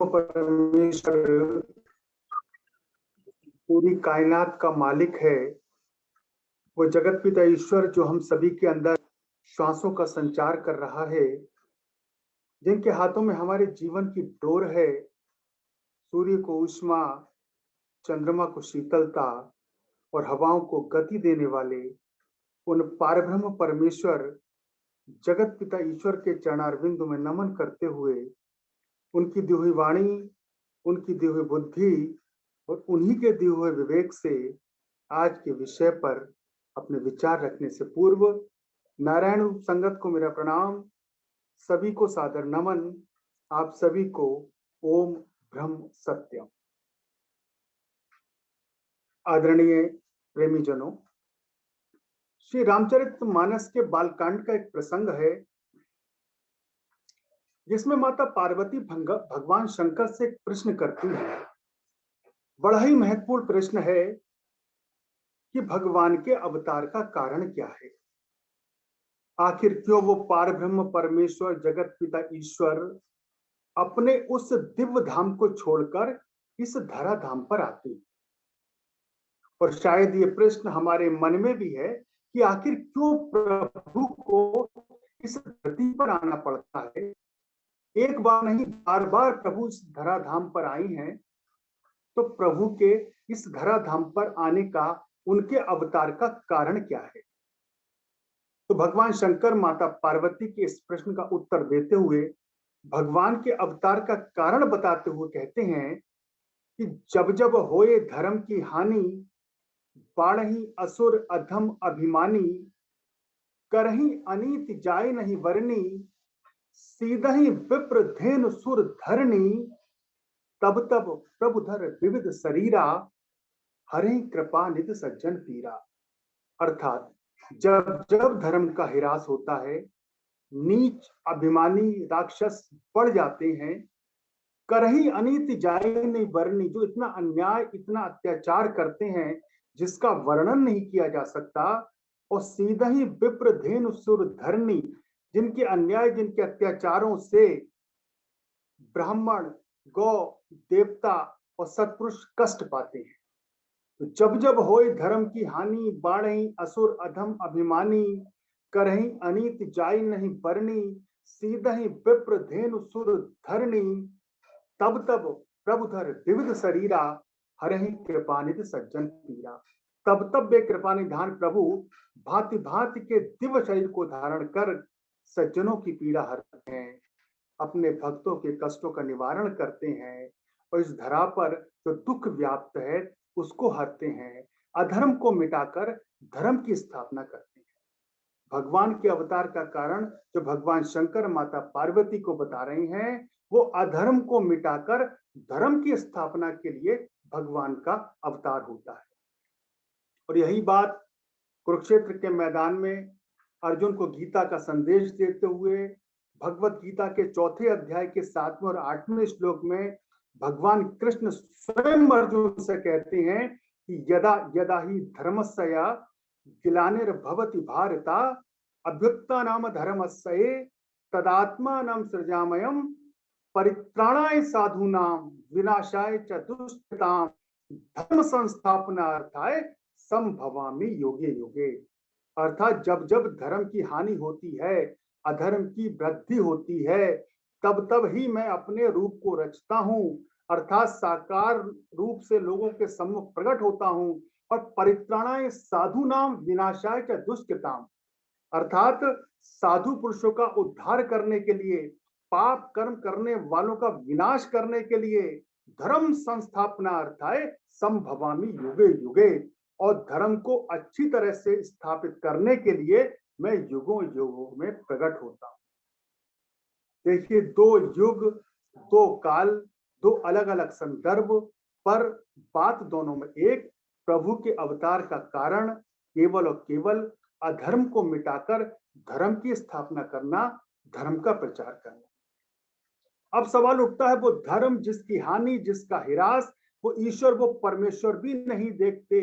परमेश्वर पूरी कायनात का मालिक है। वो जगत पिता ईश्वर जो हम सभी के अंदर श्वासों का संचार कर रहा है, जिनके हाथों में हमारे जीवन की डोर है। सूर्य को ऊष्मा, चंद्रमा को शीतलता और हवाओं को गति देने वाले उन पारब्रह्म परमेश्वर जगत पिता ईश्वर के चरणारविंद में नमन करते हुए उनकी दी हुई वाणी, उनकी दी हुई बुद्धि और उन्हीं के दिए हुए विवेक से आज के विषय पर अपने विचार रखने से पूर्व नारायण संगत को मेरा प्रणाम, सभी को सादर नमन। आप सभी को ओम ब्रह्म सत्यम। आदरणीय प्रेमी जनों, श्री रामचरितमानस के बालकांड का एक प्रसंग है जिसमें माता पार्वती भगवान शंकर से एक प्रश्न करती है। बड़ा ही महत्वपूर्ण प्रश्न है कि भगवान के अवतार का कारण क्या है। आखिर क्यों वो पारब्रह्म परमेश्वर जगत पिता ईश्वर अपने उस दिव्य धाम को छोड़कर इस धरा धाम पर आते हैं। और शायद ये प्रश्न हमारे मन में भी है कि आखिर क्यों प्रभु को इस धरती पर आना पड़ता है। एक बार नहीं, बार बार प्रभु इस धरा धाम पर आई हैं, तो प्रभु के इस धरा धाम पर आने का, उनके अवतार का कारण क्या है। तो भगवान शंकर माता पार्वती के इस प्रश्न का उत्तर देते हुए भगवान के अवतार का कारण बताते हुए कहते हैं कि जब जब होए धर्म की हानि, बाढ़ही असुर अधम अभिमानी, करही अनीति जाय नहीं वरनी, सीधही विप्र धेनु सुर धरणी, तब तब प्रभुधर विविध शरीरा, हरे कृपा निधि सज्जन पीरा। अर्थात जब जब धर्म का हिरास होता है, नीच अभिमानी राक्षस बढ़ जाते हैं, करही अनीति जाय नहीं वरनी, जो इतना अन्याय इतना अत्याचार करते हैं जिसका वर्णन नहीं किया जा सकता, और सीधा ही विप्र धेनु सुर धरणी, जिनके अन्याय जिनके अत्याचारों से ब्राह्मण, गौ, देवता और सत्पुरुष कष्ट पाते हैं। तो जब जब होए धर्म की हानि, बाढ़ही असुर अधम अभिमानी, करही अनीति जाय नहीं बरनी, सीधा ही विप्र धेनु सुर धरणी, तब तब प्रभुधर विविध शरीरा, हरहि कृपानिधि सज्जन पीरा। तब तब वे कृपानिधान प्रभु भांति भांति के दिव्य शरीर को धारण कर सज्जनों की पीड़ा हरते हैं, अपने भक्तों के कष्टों का निवारण करते हैं, और इस धरा पर जो दुख व्याप्त है उसको हरते हैं, अधर्म को मिटाकर धर्म की स्थापना करते हैं। भगवान के अवतार का कारण जो भगवान शंकर माता पार्वती को बता रहे हैं, वो अधर्म को मिटाकर धर्म की स्थापना के लिए भगवान का अवतार होता है। और यही बात कुरुक्षेत्र के मैदान में अर्जुन को गीता का संदेश देते हुए भगवत गीता के 4थे अध्याय के 7वें और 8वें श्लोक में भगवान कृष्ण स्वयं अर्जुन से कहते हैं कि यदा यदा ही धर्मस्य ग्लानिर्भवति भारता, अभ्युत्थानं नाम धर्मस्य तदात्मानं सृजाम्यहं, परित्राणाय साधूनां विनाशाय च दुष्कृतां, धर्म संस्थापनार्थाय संभवामि योगे योगे। अर्थात जब जब धर्म की हानि होती है, अधर्म की वृद्धि होती है, तब तब ही मैं अपने रूप को रचता हूँ, अर्थात साकार रूप से लोगों के सम्मुख प्रकट होता हूँ। और परित्राणाय साधूनां विनाशाय च दुष्कृतां, अर्थात साधु पुरुषों का उद्धार करने के लिए, पाप कर्म करने वालों का विनाश करने के लिए, धर्म संस्थापना अर्थाय संभवामि युगे युगे, और धर्म को अच्छी तरह से स्थापित करने के लिए मैं युगों युगों में प्रकट होता हूं। देखिए, 2 युग, 2 काल, 2 अलग अलग संदर्भ, पर बात दोनों में एक। प्रभु के अवतार का कारण केवल और केवल अधर्म को मिटाकर धर्म की स्थापना करना, धर्म का प्रचार करना। अब सवाल उठता है, वो धर्म जिसकी हानि, जिसका हिरास, वो ईश्वर, वो परमेश्वर भी नहीं देखते।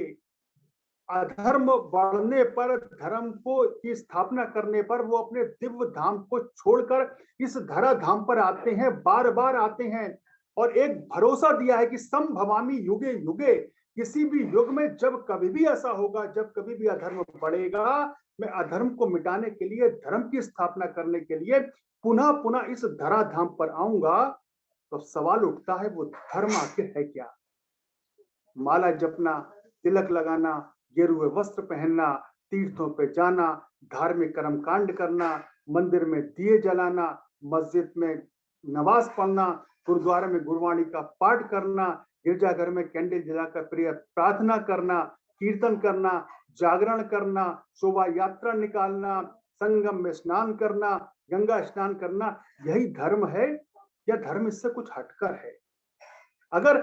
अधर्म बढ़ने पर, धर्म को की स्थापना करने पर वो अपने दिव्य धाम को छोड़कर इस धरा धाम पर आते हैं, बार बार आते हैं। और एक भरोसा दिया है कि संभवामि युगे युगे, किसी भी युग में जब कभी भी ऐसा होगा, जब कभी भी अधर्म बढ़ेगा, मैं अधर्म को मिटाने के लिए, धर्म की स्थापना करने के लिए पुनः पुनः इस धराधाम पर आऊंगा। तो सवाल उठता है, वो धर्म आखिर है क्या? माला जपना, तिलक लगाना, गेरुए वस्त्र पहनना, तीर्थों पे जाना, धार्मिक कर्म कांड करना, मंदिर में दिए जलाना, मस्जिद में नमाज पढ़ना, गुरुद्वारा में गुरबाणी का पाठ करना, गिरजाघर में कैंडल जलाकर प्रिय प्रार्थना करना, कीर्तन करना, जागरण करना, शोभा यात्रा निकालना, संगम में स्नान करना, गंगा स्नान करना, यही धर्म है या धर्म इससे कुछ हटकर है? अगर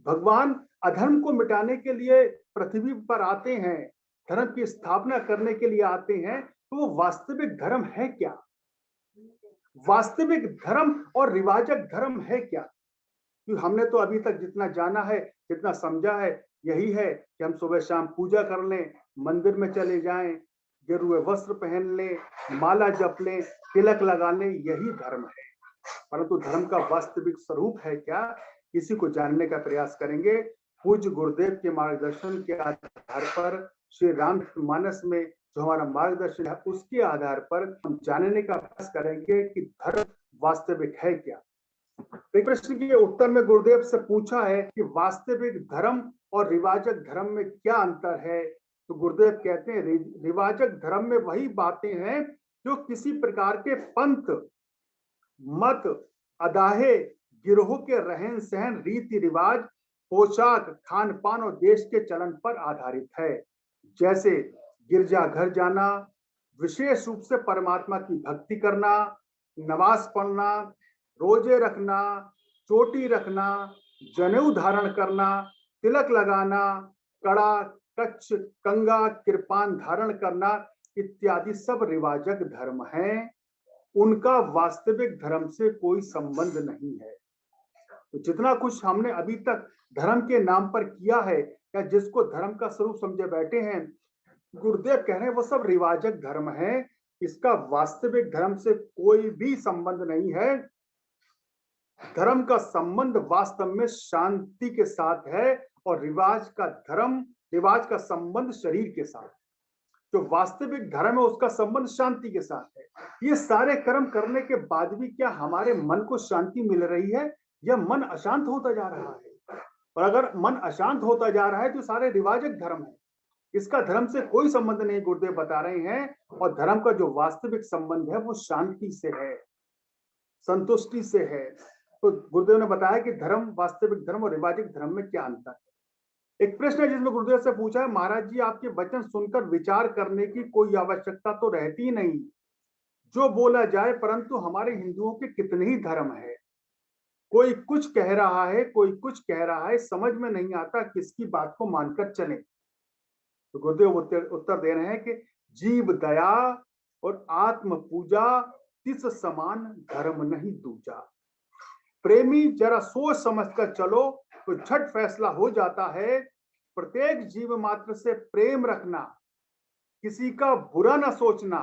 भगवान अधर्म को मिटाने के लिए पृथ्वी पर आते हैं, धर्म की स्थापना करने के लिए आते हैं, तो वो वास्तविक धर्म है क्या? वास्तविक धर्म और रिवाजक धर्म है क्या? क्योंकि हमने तो अभी तक जितना जाना है, जितना समझा है, यही है कि हम सुबह शाम पूजा कर लें, मंदिर में चले जाएं, गेरुए वस्त्र पहन लें, माला जप लें, तिलक लगा लें, यही धर्म है। परंतु धर्म का वास्तविक स्वरूप है क्या, इसी को जानने का प्रयास करेंगे। पूज्य गुरुदेव के मार्गदर्शन के आधार पर, श्री रामचरितमानस में जो हमारा मार्गदर्शन है, उसके आधार पर हम जानने का प्रयास करेंगे कि धर्म वास्तविक है क्या। एक प्रश्न के उत्तर में गुरुदेव से पूछा है कि वास्तविक धर्म और रिवाजक धर्म में क्या अंतर है। तो गुरुदेव कहते हैं, रिवाजक धर्म में वही बातें हैं जो किसी प्रकार के पंथ, मत, अदाहे, गिरोह के रहन सहन, रीति रिवाज, पोशाक, खान पान और देश के चलन पर आधारित है। जैसे गिरजाघर जाना, विशेष रूप से परमात्मा की भक्ति करना, नमाज पढ़ना, रोजे रखना, चोटी रखना, जनेऊ धारण करना, तिलक लगाना, कड़ा, कच्छ, कंगा, कृपान धारण करना इत्यादि सब रिवाजक धर्म हैं। उनका वास्तविक धर्म से कोई संबंध नहीं है। तो जितना कुछ हमने अभी तक धर्म के नाम पर किया है, या जिसको धर्म का स्वरूप समझे बैठे हैं, गुरुदेव कह रहे हैं वो सब रिवाजक धर्म है। इसका वास्तविक धर्म से कोई भी संबंध नहीं है। धर्म का संबंध वास्तव में शांति के साथ है, और रिवाज का संबंध शरीर के साथ। जो वास्तविक धर्म है उसका संबंध शांति के साथ है। ये सारे कर्म करने के बाद भी क्या हमारे मन को शांति मिल रही है, या मन अशांत होता जा रहा है? और अगर मन अशांत होता जा रहा है तो सारे रिवाजक धर्म है, इसका धर्म से कोई संबंध नहीं, गुरुदेव बता रहे हैं। और धर्म का जो वास्तविक संबंध है वो शांति से है, संतुष्टि से है। तो गुरुदेव ने बताया कि धर्म, वास्तविक धर्म और रिवाजक धर्म में क्या अंतर है। एक प्रश्न है जिसमें गुरुदेव से पूछा है, महाराज जी आपके वचन सुनकर विचार करने की कोई आवश्यकता तो रहती नहीं, जो बोला जाए, परंतु हमारे हिंदुओं के कितने ही धर्म है, कोई कुछ कह रहा है, कोई कुछ कह रहा है, समझ में नहीं आता किसकी बात को मानकर चले। तो गुरुदेव उत्तर दे रहे हैं कि जीव दया और आत्म पूजा तिस समान धर्म नहीं दूजा। प्रेमी जरा सोच समझकर चलो तो झट फैसला हो जाता है। प्रत्येक जीव मात्र से प्रेम रखना, किसी का बुरा न सोचना,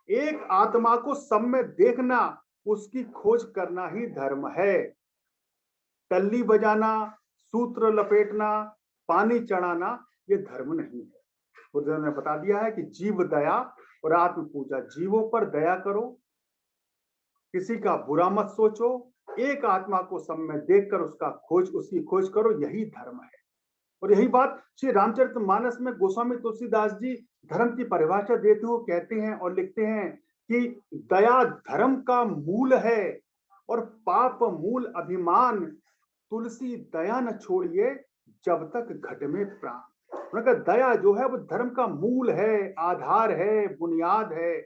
एक आत्मा को सब में देखना, उसकी खोज करना ही धर्म है। टल्ली बजाना, सूत्र लपेटना, पानी चढ़ाना ये धर्म नहीं है। गुरुदेव ने बता दिया है कि जीव दया और आत्म पूजा, जीवों पर दया करो, किसी का बुरा मत सोचो, एक आत्मा को सब में देखकर उसकी खोज करो, यही धर्म है। और यही बात श्री रामचरितमानस में गोस्वामी तुलसीदास जी धर्म की परिभाषा देते हुए कहते हैं और लिखते हैं कि दया धर्म का मूल है और पाप मूल अभिमान, तुलसी दया न छोड़िए जब तक घट में प्राण। उनका दया जो है वो धर्म का मूल है, आधार है, बुनियाद है।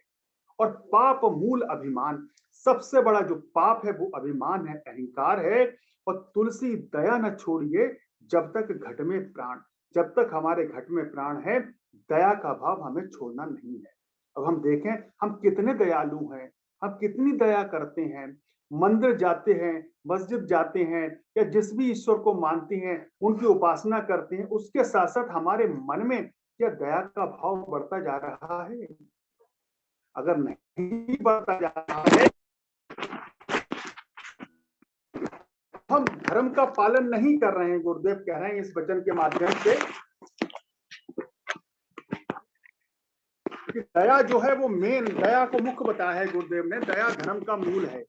और पाप मूल अभिमान, सबसे बड़ा जो पाप है वो अभिमान है, अहंकार है। और तुलसी दया न छोड़िए जब तक घट में प्राण, जब तक हमारे घट में प्राण है, दया का भाव हमें छोड़ना नहीं है। अब हम देखें हम कितने दयालु हैं, हम कितनी दया करते हैं। मंदिर जाते हैं, मस्जिद जाते हैं, या जिस भी ईश्वर को मानते हैं उनकी उपासना करते हैं, उसके साथ साथ हमारे मन में क्या दया का भाव बढ़ता जा रहा है? अगर नहीं बढ़ता जा रहा है हम धर्म का पालन नहीं कर रहे हैं, गुरुदेव कह रहे हैं इस वचन के माध्यम से कि दया जो है वो मेन, दया को मुख्य बताया है गुरुदेव ने, दया धर्म का मूल है।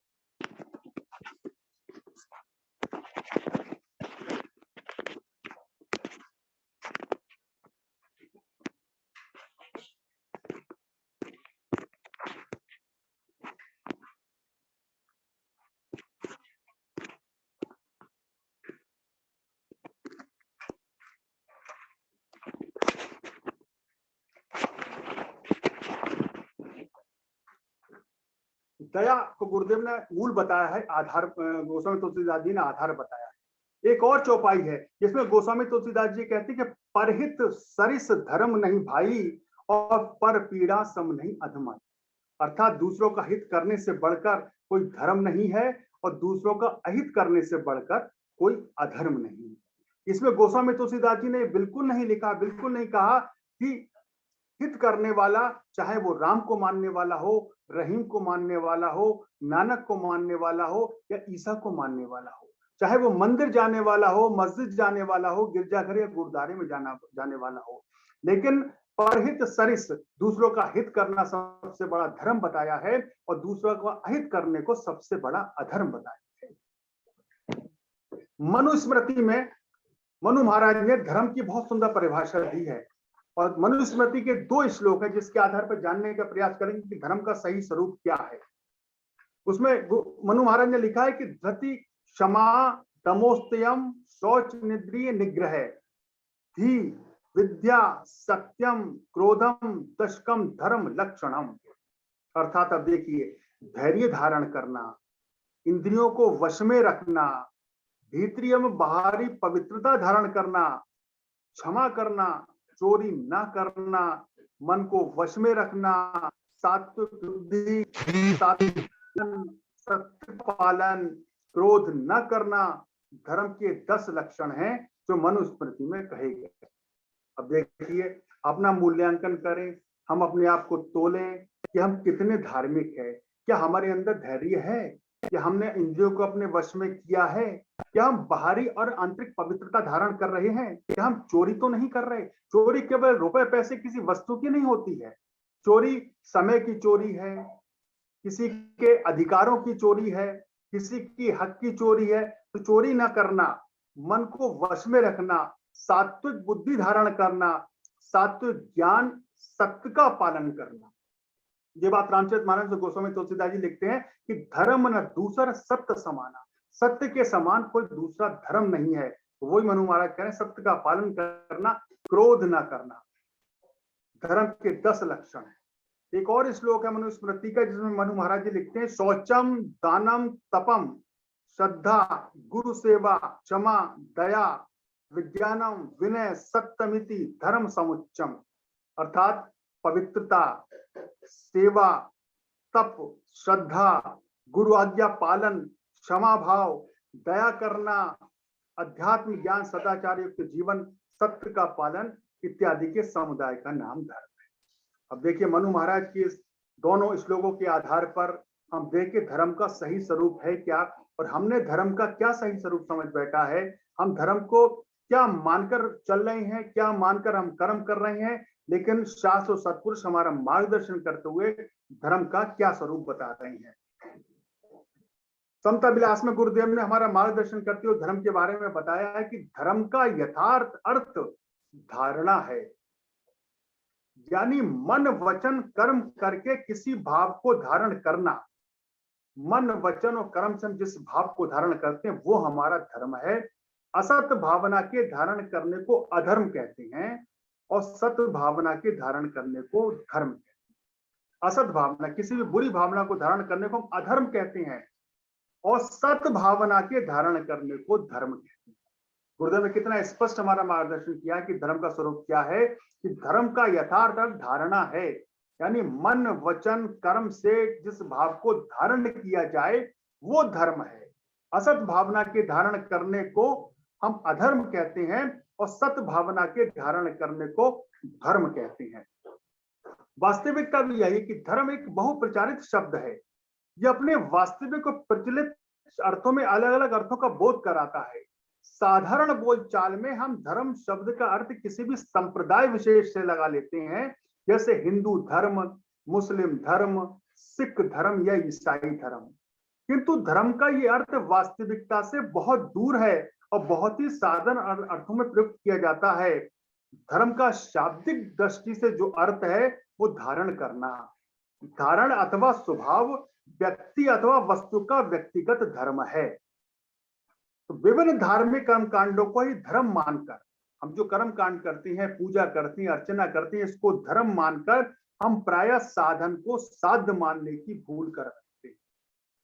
दया को गुरुदेव ने मूल बताया है, आधार गोस्वामी तुलसीदास जी ने आधार बताया है। एक और चौपाई है जिसमें गोस्वामी तुलसीदास जी कहते हैं कि परहित सरिस धर्म नहीं भाई और पर पीड़ा सम नहीं अधम। अर्थात दूसरों का हित करने से बढ़कर कोई धर्म नहीं है और दूसरों का अहित करने से बढ़कर कोई अधर्म नहीं है। इसमें गोस्वामी तुलसीदास जी ने बिल्कुल नहीं लिखा, बिल्कुल नहीं कहा कि हित करने वाला चाहे वो राम को मानने वाला हो, रहीम को मानने वाला हो, नानक को मानने वाला हो या ईसा को मानने वाला हो, चाहे वो मंदिर जाने वाला हो, मस्जिद जाने वाला हो, गिरजाघर या गुरुद्वारे में जाने वाला हो, लेकिन परहित सरिस दूसरों का हित करना सबसे बड़ा धर्म बताया है और दूसरों का अहित करने को सबसे बड़ा अधर्म बताया है। मनुस्मृति में मनु महाराज ने धर्म की बहुत सुंदर परिभाषा दी है और मनुस्मृति के 2 श्लोक है जिसके आधार पर जानने का प्रयास करेंगे कि धर्म का सही स्वरूप क्या है। उसमें मनु महाराज ने लिखा है कि धृति क्षमा तमोस्तयम शौच निद्रिय निग्रह धी विद्या सत्यम क्रोधम दशकम धर्म लक्षणम। अर्थात अब देखिए, धैर्य धारण करना, इंद्रियों को वश में रखना, भीतरी एवं बाहरी पवित्रता धारण करना, क्षमा करना, चोरी न करना, मन को वश में रखना, सात्विक बुद्धि, सत्य पालन, क्रोध न करना, धर्म के 10 लक्षण हैं जो मनुस्मृति में कहे गए। अब देखिए, अपना मूल्यांकन करें, हम अपने आप को तोलें कि हम कितने धार्मिक हैं। क्या हमारे अंदर धैर्य है? क्या हमने इंद्रियों को अपने वश में किया है? क्या हम बाहरी और आंतरिक पवित्रता धारण कर रहे हैं? क्या हम चोरी तो नहीं कर रहे? चोरी केवल रुपए पैसे किसी वस्तु की नहीं होती है, चोरी समय की चोरी है, किसी के अधिकारों की चोरी है, किसी की हक की चोरी है। तो चोरी ना करना, मन को वश में रखना, सात्विक बुद्धि धारण करना, सात्विक ज्ञान, सत्य का पालन करना। ये बात रामचरितमानस में गोस्वामी तुलसीदास जी लिखते हैं कि धर्म न दूसर सत्य समाना, सत्य के समान कोई दूसरा धर्म नहीं है। तो वही मनु महाराज कह रहे हैं, सत्य का पालन करना, क्रोध ना करना, धर्म के 10 लक्षण है। एक और श्लोक है मनुस्मृति का जिसमें मनु महाराज जी लिखते हैं, शौचम दानम तपम श्रद्धा गुरु सेवा क्षमा दया विज्ञानम विनय सत्यमिति धर्म समुच्चम। अर्थात पवित्रता, सेवा, तप, श्रद्धा, गुरु आज्ञा पालन, क्षमा भाव, दया करना, अध्यात्म ज्ञान, सदाचार युक्त जीवन, सत्य का पालन इत्यादि के समुदाय का नाम धर्म है। अब देखिए, मनु महाराज के इस दोनों श्लोकों के आधार पर हम देखें धर्म का सही स्वरूप है क्या और हमने धर्म का क्या सही स्वरूप समझ बैठा है। हम धर्म को क्या मानकर चल रहे हैं, क्या मानकर हम कर्म कर रहे हैं, लेकिन शास्त्र और सत्पुरुष हमारा मार्गदर्शन करते हुए धर्म का क्या स्वरूप बता रहे हैं। समता विलास में गुरुदेव ने हमारा मार्गदर्शन करते हुए धर्म के बारे में बताया है कि धर्म का यथार्थ अर्थ धारणा है, यानी मन वचन कर्म करके किसी भाव को धारण करना। मन वचन और कर्म से हम जिस भाव को धारण करते हैं वो हमारा धर्म है। असत भावना के धारण करने को अधर्म कहते हैं और सत भावना के धारण करने को धर्म कहते हैं। असत भावना, किसी भी बुरी भावना को धारण करने को हम अधर्म कहते हैं और सत भावना के धारण करने को धर्म कहते हैं। गुरुदेव ने कितना स्पष्ट हमारा मार्गदर्शन किया है कि धर्म का स्वरूप क्या है, कि धर्म का यथार्थ अर्थ धारणा है, यानी मन वचन कर्म से जिस भाव को धारण किया जाए वो धर्म है। असत भावना के धारण करने को हम अधर्म कहते हैं और सत भावना के धारण करने को धर्म कहते हैं। वास्तविकता भी यही कि धर्म एक बहुप्रचारित शब्द है। यह अपने वास्तविक और प्रचलित अर्थों में अलग अलग अर्थों का बोध कराता है। साधारण बोलचाल में हम धर्म शब्द का अर्थ किसी भी संप्रदाय विशेष से लगा लेते हैं, जैसे हिंदू धर्म, मुस्लिम धर्म, सिख धर्म या ईसाई धर्म। किंतु धर्म का ये अर्थ वास्तविकता से बहुत दूर है और बहुत ही साधारण अर्थों में प्रयुक्त किया जाता है। धर्म का शाब्दिक दृष्टि से जो अर्थ है वो धारण करना, धारण अथवा स्वभाव, व्यक्ति अथवा वस्तु का व्यक्तिगत धर्म है। तो विभिन्न धार्मिक कर्म कांडों को ही धर्म मानकर हम जो कर्म कांड करते हैं, पूजा करते हैं, अर्चना करते हैं, इसको धर्म मानकर हम प्रायः साधन को साध्य मानने की भूल कर रखते हैं।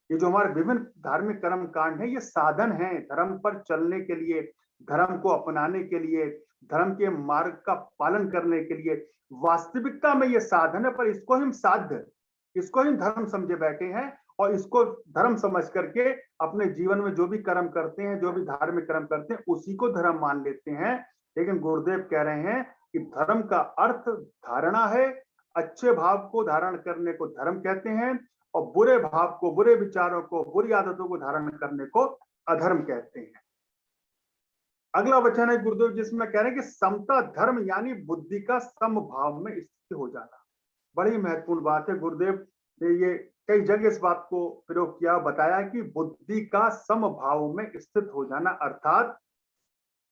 ये जो हमारे विभिन्न धार्मिक कर्म कांड है, ये साधन है धर्म पर चलने के लिए, धर्म को अपनाने के लिए, धर्म के मार्ग का पालन करने के लिए। वास्तविकता में ये साधन है, पर इसको हम साध्य, इसको हम धर्म समझे बैठे हैं और इसको धर्म समझ करके अपने जीवन में जो भी कर्म करते हैं, जो भी धार्मिक कर्म करते हैं, उसी को धर्म मान लेते हैं। लेकिन गुरुदेव कह रहे हैं कि धर्म का अर्थ धारणा है। अच्छे भाव को धारण करने को धर्म कहते हैं और बुरे भाव को, बुरे विचारों को, बुरी आदतों को धारण करने को अधर्म कहते हैं। अगला वचन है गुरुदेव जिसमें कह रहे हैं कि समता धर्म यानी बुद्धि का समभाव में स्थित हो जाना। बड़ी महत्वपूर्ण बात है। गुरुदेव ने ये कई जगह इस बात को प्रयोग किया, बताया कि बुद्धि का समभाव में स्थित हो जाना अर्थात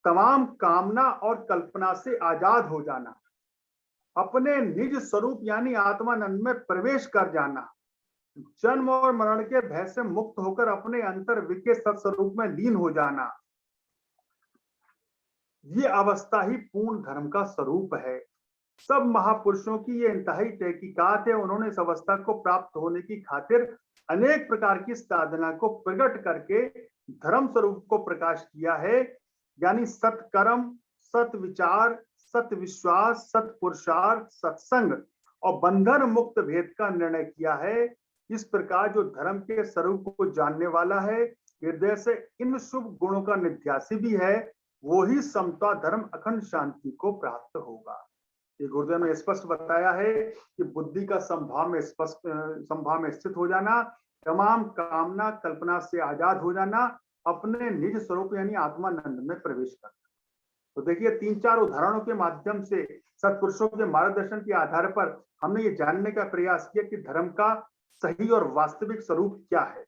तमाम कामना और कल्पना से आजाद हो जाना, अपने निज स्वरूप यानी आत्मानंद में प्रवेश कर जाना, जन्म और मरण के भय से मुक्त होकर अपने अंतर्विक के सत्स्वरूप में लीन हो जाना। ये अवस्था ही पूर्ण धर्म का स्वरूप है। सब महापुरुषों की ये इंतहाई तहकीकात है। उन्होंने इस अवस्था को प्राप्त होने की खातिर अनेक प्रकार की साधना को प्रकट करके धर्म स्वरूप को प्रकाश किया है, यानी सत्कर्म, सत विचार, सत विश्वास, सत पुरुषार्थ, सत्संग और बंधन मुक्त भेद का निर्णय किया है। इस प्रकार जो धर्म के स्वरूप को जानने वाला है, हृदय से इन शुभ गुणों का निध्यासी भी है, वो ही समता धर्म अखंड शांति को प्राप्त होगा। ये गुरुदेव ने स्पष्ट बताया है कि बुद्धि का संभाव में स्थित हो जाना, तमाम कामना कल्पना से आजाद हो जाना, अपने निज स्वरूप यानी आत्मानंद में प्रवेश करना। तो देखिए, 3-4 उदाहरणों के माध्यम से सत्पुरुषों के मार्गदर्शन के आधार पर हमने ये जानने का प्रयास किया कि धर्म का सही और वास्तविक स्वरूप क्या है।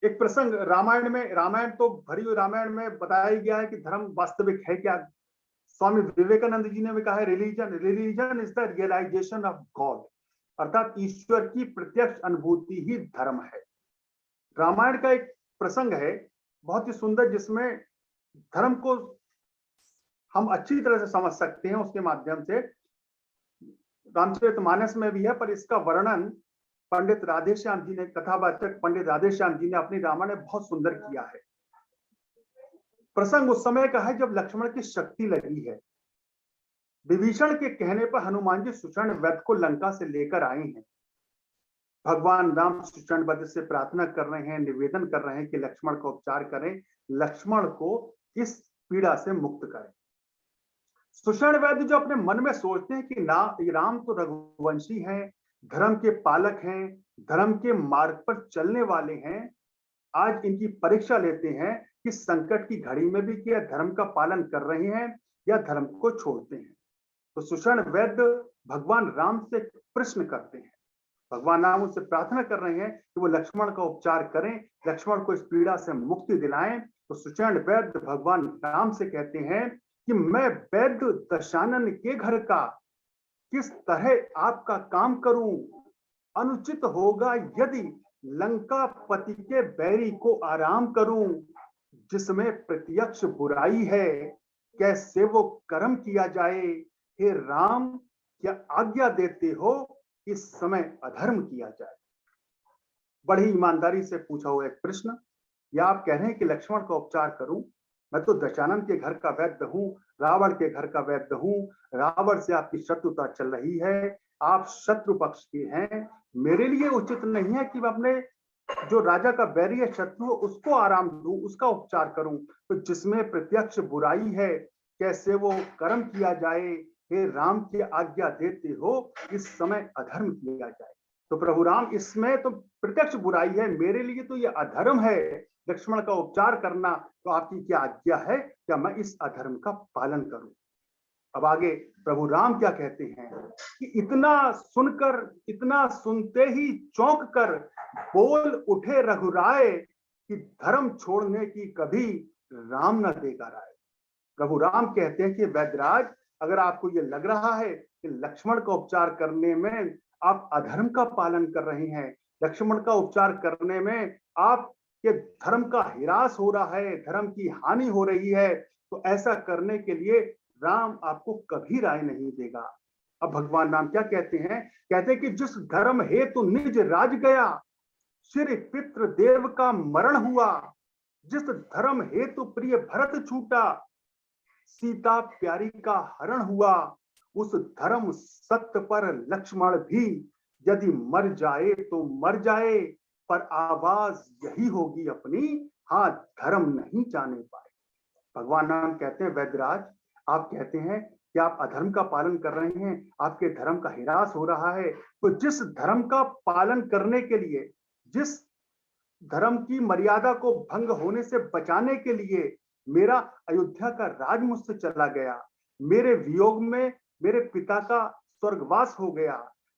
एक प्रसंग रामायण तो भरी हुई रामायण में बताया गया है कि धर्म वास्तविक है क्या। स्वामी विवेकानंद जी ने भी कहा है, religion is the realisation of God, अर्थात ईश्वर की प्रत्यक्ष अनुभूति ही धर्म है। रामायण का एक प्रसंग है बहुत ही सुंदर, जिसमें धर्म को हम अच्छी तरह से समझ सकते हैं उसके माध्यम से। रामचरितमानस में भी है, पर इसका वर्णन पंडित राधेश्याम जी ने, कथावाचक पंडित राधेश्याम जी ने अपनी रामायण में बहुत सुंदर किया है। प्रसंग उस समय का है जब लक्ष्मण की शक्ति लगी है। विभीषण के कहने पर हनुमान जी सुषण वध को लंका से लेकर आए हैं। भगवान राम सुषण वध से प्रार्थना कर रहे हैं, निवेदन कर रहे हैं कि लक्ष्मण का उपचार करें, लक्ष्मण को इस पीड़ा से मुक्त करें। सुषण वध जो अपने मन में सोचते हैं कि राम तो रघुवंशी हैं, धर्म के पालक हैं, धर्म के मार्ग पर चलने वाले हैं, आज इनकी परीक्षा लेते हैं कि संकट की घड़ी में भी क्या धर्म का पालन कर रहे हैं या धर्म को छोड़ते हैं। तो सुषण वैद्य भगवान राम से प्रश्न करते हैं, भगवान राम उनसे प्रार्थना कर रहे हैं कि वो लक्ष्मण का उपचार करें, लक्ष्मण को इस पीड़ा से मुक्ति दिलाएं। तो सुषण वैद्य भगवान राम से कहते हैं कि मैं वैद्य दशानन के घर का किस तरह आपका काम करूं, अनुचित होगा यदि लंका पति के बैरी को आराम करूं, जिसमें प्रत्यक्ष बुराई है, कैसे वो कर्म किया जाए। हे राम, क्या आज्ञा देते हो इस समय अधर्म किया जाए। बड़ी ईमानदारी से पूछा हुआ एक प्रश्न। या आप कह रहे हैं कि लक्ष्मण का उपचार करूं? मैं तो दशानन के घर का वैद्य हूं, रावण के घर का वैद्य हूं। रावण से आपकी शत्रुता चल रही है, आप शत्रु पक्ष के हैं। मेरे लिए उचित नहीं है कि मैं अपने जो राजा का बैरी है, शत्रु, उसको आराम दूं, उसका उपचार करूं। तो जिसमें प्रत्यक्ष बुराई है, कैसे वो कर्म किया जाए। हे राम, की आज्ञा देते हो इस समय अधर्म किया जाए। तो प्रभु राम, इसमें तो प्रत्यक्ष बुराई है, मेरे लिए तो ये अधर्म है लक्ष्मण का उपचार करना, तो आपकी क्या आज्ञा है, क्या मैं इस अधर्म का पालन करूं? अब आगे प्रभु राम क्या कहते हैं कि इतना सुनकर, इतना सुनते ही चौंक कर बोल उठे रघुराय कि धर्म छोड़ने की कभी राम न देगा राय। प्रभु राम कहते हैं कि वैद्यराज, अगर आपको ये लग रहा है कि लक्ष्मण का उपचार करने में आप अधर्म का पालन कर रहे हैं, लक्ष्मण का उपचार करने में आप ये धर्म का हिरास हो रहा है, धर्म की हानि हो रही है, तो ऐसा करने के लिए राम आपको कभी राय नहीं देगा। अब भगवान राम क्या कहते हैं? कहते हैं कि जिस धर्म हेतु निज राज गया, श्री पितृ देव का मरण हुआ, जिस धर्म हेतु प्रिय भरत छूटा, सीता प्यारी का हरण हुआ, उस धर्म सत्य पर लक्ष्मण भी यदि मर जाए तो मर जाए, पर आवाज यही होगी अपनी, हाँ धर्म नहीं जाने पाए। भगवान राम कहते हैं वैद्यराज, आप कहते हैं कि आप अधर्म का पालन कर रहे हैं, आपके धर्म का हिरास हो रहा है, तो जिस धर्म का पालन करने के लिए, जिस धर्म की मर्यादा को भंग होने से बचाने के लिए मेरा अयोध्या का राज मुझसे चला गया, मेरे वियोग में मेरे पिता का स्वर्गवास हो गया,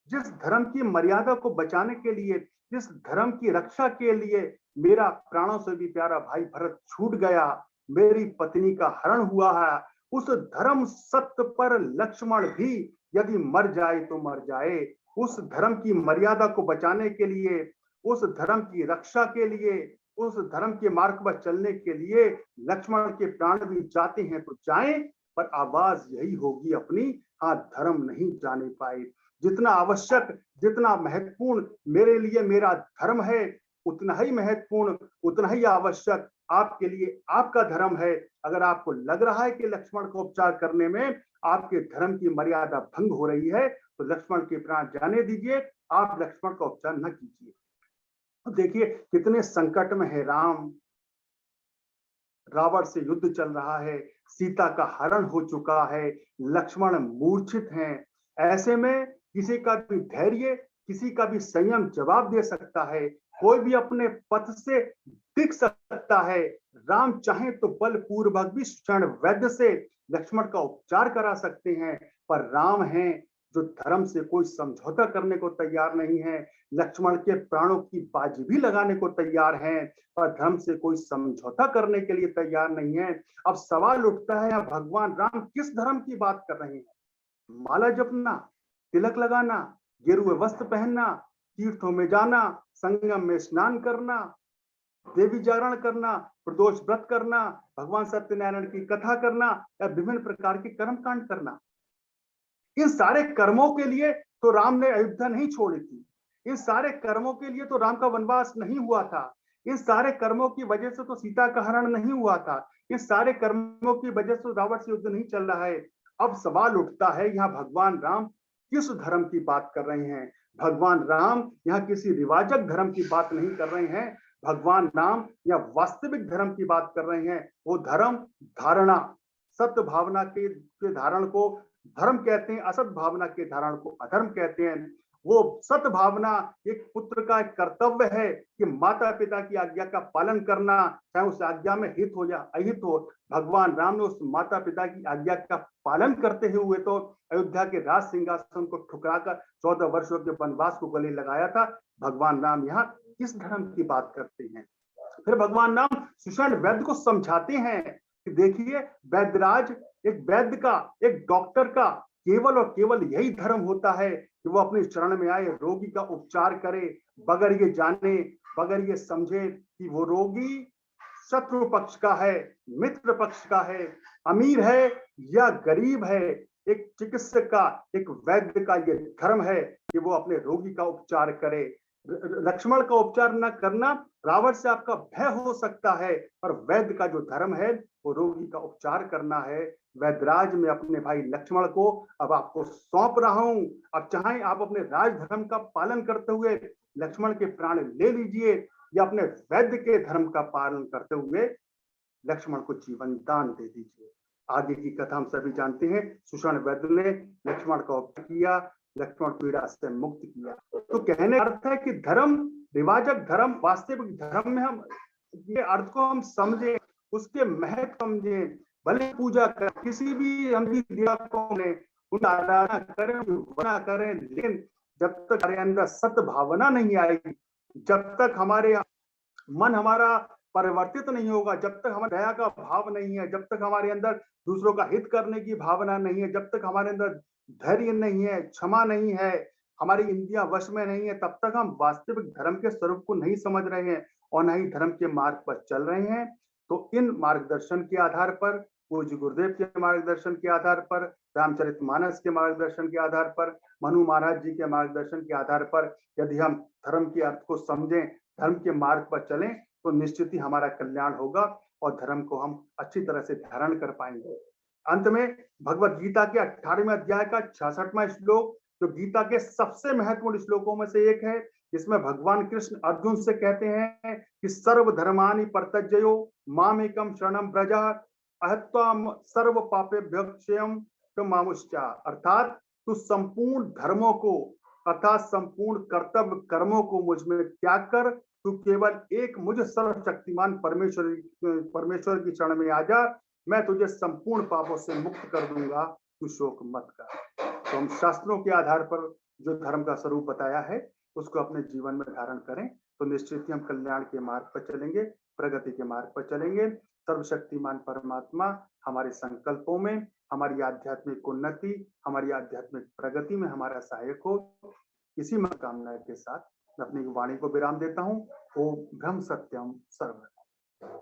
जिस धर्म की मर्यादा को बचाने के लिए, जिस धर्म की रक्षा के लिए मेरा प्राणों से भी प्यारा भाई भरत छूट गया, मेरी पत्नी का हरण हुआ है, उस धर्म सत्य पर लक्ष्मण भी यदि मर जाए तो मर जाए, उस धर्म की मर्यादा को बचाने के लिए, उस धर्म की रक्षा के लिए, उस धर्म के मार्ग पर चलने के लिए लक्ष्मण के प्राण भी जाते हैं तो जाएं, पर आवाज यही होगी अपनी, हाँ धर्म नहीं जाने पाए। जितना आवश्यक, जितना महत्वपूर्ण मेरे लिए मेरा धर्म है, उतना ही महत्वपूर्ण, उतना ही आवश्यक आपके लिए आपका धर्म है। अगर आपको लग रहा है कि लक्ष्मण को उपचार करने में आपके धर्म की मर्यादा भंग हो रही है, तो लक्ष्मण के प्राण जाने दीजिए, आप लक्ष्मण का उपचार न कीजिए। तो देखिए कितने संकट में है राम, रावण से युद्ध चल रहा है, सीता का हरण हो चुका है, लक्ष्मण मूर्छित हैं, ऐसे में किसी का भी धैर्य, किसी का भी संयम जवाब दे सकता है, कोई भी अपने पथ से दिख सकता है। राम चाहे तो बलपूर्वक भी क्षण वैद्य से लक्ष्मण का उपचार करा सकते हैं, पर राम हैं जो धर्म से कोई समझौता करने को तैयार नहीं है, लक्ष्मण के प्राणों की बाजी भी लगाने को तैयार हैं, पर धर्म से कोई समझौता करने के लिए तैयार नहीं है। अब सवाल उठता है, भगवान राम किस धर्म की बात कर रहे हैं? माला जपना, तिलक लगाना, गेरुए वस्त्र पहनना, तीर्थों में जाना, संगम में स्नान करना, देवी जागरण करना, प्रदोष व्रत करना, भगवान सत्यनारायण की कथा करना, या विभिन्न प्रकार के कर्म कांड करना, इन सारे कर्मों के लिए तो राम ने अयोध्या नहीं छोड़ी थी, इन सारे कर्मों के लिए तो राम का वनवास नहीं हुआ था, इन सारे कर्मों की वजह से तो सीता का हरण नहीं हुआ था, इन सारे कर्मों की वजह से रावण से युद्ध नहीं चल रहा है। अब सवाल उठता है, यहाँ भगवान राम किस धर्म की बात कर रहे हैं? भगवान राम यहाँ किसी रिवाजक धर्म की बात नहीं कर रहे हैं, भगवान राम या वास्तविक धर्म की बात कर रहे हैं। वो धर्म धारणा, सत्य भावना के धारण को धर्म कहते हैं, असत भावना के धारण को अधर्म कहते हैं। वो सत भावना एक पुत्र का एक कर्तव्य है कि माता पिता की आज्ञा का पालन करना, चाहे उस आज्ञा में हित हो या अहित हो। भगवान राम ने उस माता पिता की आज्ञा का पालन करते हुए तो अयोध्या के राज सिंहासन को ठुकराकर 14 वर्षों के वनवास को गले लगाया था। भगवान राम यहाँ किस धर्म की बात करते हैं? फिर भगवान राम सुषण वैद्य को समझाते हैं कि देखिए वैद्यराज, एक वैद्य का, एक डॉक्टर का केवल और केवल यही धर्म होता है कि वो अपने शरण में आए, रोगी का उपचार करे, बगैर ये जाने, बगैर ये समझे कि वो रोगी शत्रु पक्ष का है, मित्र पक्ष का है, अमीर है या गरीब है। एक चिकित्सक का, एक वैद्य का ये धर्म है कि वो अपने रोगी का उपचार करे। लक्ष्मण का उपचार न करना, रावण से आपका भय हो सकता है, पर वैद्य का जो धर्म है वो रोगी का उपचार करना है। वैद्यराज में अपने भाई लक्ष्मण को अब आपको सौंप रहा हूं। अब चाहे आप अपने राज धर्म का पालन करते हुए लक्ष्मण के प्राण ले लीजिए, या अपने वैद्य के धर्म का पालन करते हुए लक्ष्मण को जीवन दान दे दीजिए। आगे की कथा हम सभी जानते हैं। सुषण वैद्य ने लक्ष्मण का उपचार किया, लक्ष्मण पीड़ा से मुक्त किया। तो कहने का अर्थ है कि धर्म, रिवाजक धर्म, वास्तविक धर्म में हम ये अर्थ को हम समझें, उसके महत्व समझें, भले पूजा करें, किसी भी हम भी देवता को उनकी आराधना करें, वंदना करें, लेकिन जब तक हमारे अंदर सत भावना नहीं आएगी, जब तक हमारे मन हमारा परिवर्तित नहीं होगा, जब तक हमारे दया का भाव नहीं है, जब तक हमारे अंदर दूसरों का हित करने की भावना नहीं है, जब तक हमारे अंदर धैर्य नहीं है, क्षमा नहीं है, हमारी इंद्रियां वश में नहीं है, तब तक हम वास्तविक धर्म के स्वरूप को नहीं समझ रहे हैं और न ही धर्म के मार्ग पर चल रहे हैं। तो इन मार्गदर्शन के आधार पर, पूज्य गुरुदेव के मार्गदर्शन के आधार पर, रामचरितमानस के मार्गदर्शन के आधार पर, मनु महाराज जी के मार्गदर्शन के आधार पर यदि हम धर्म के अर्थ को समझें, धर्म के मार्ग पर चलें, तो निश्चित ही हमारा कल्याण होगा और धर्म को हम अच्छी तरह से धारण कर पाएंगे। अंत में भगवत गीता के 18वें अध्याय का 66वां श्लोक, जो गीता के सबसे महत्वपूर्ण श्लोकों में से एक है, इसमें भगवान कृष्ण अर्जुन से कहते हैं कि सर्व धर्मानि परित्यज्य मामेकं शरणं व्रज अहत्वा सर्व पापेभ्यो क्षयं मामुष्या। अर्थात तू संपूर्ण धर्मों को अर्थात संपूर्ण कर्तव्य कर्मों को मुझ में त्याग कर तू केवल एक मुझ सर्वशक्तिमान परमेश्वर की शरण में आ जा, मैं तुझे संपूर्ण पापों से मुक्त कर दूंगा, तू शोक मत कर। तो हम शास्त्रों के आधार पर जो धर्म का स्वरूप बताया है उसको अपने जीवन में धारण करें, तो निश्चित ही हम कल्याण के मार्ग पर चलेंगे, प्रगति के मार्ग पर चलेंगे। सर्वशक्तिमान परमात्मा हमारे संकल्पों में, हमारी आध्यात्मिक उन्नति, हमारी आध्यात्मिक प्रगति में हमारा सहायक हो। इसी मनोकामना के साथ मैं अपनी वाणी को विराम देता हूँ। ओम ब्रह्म सत्यम सर्व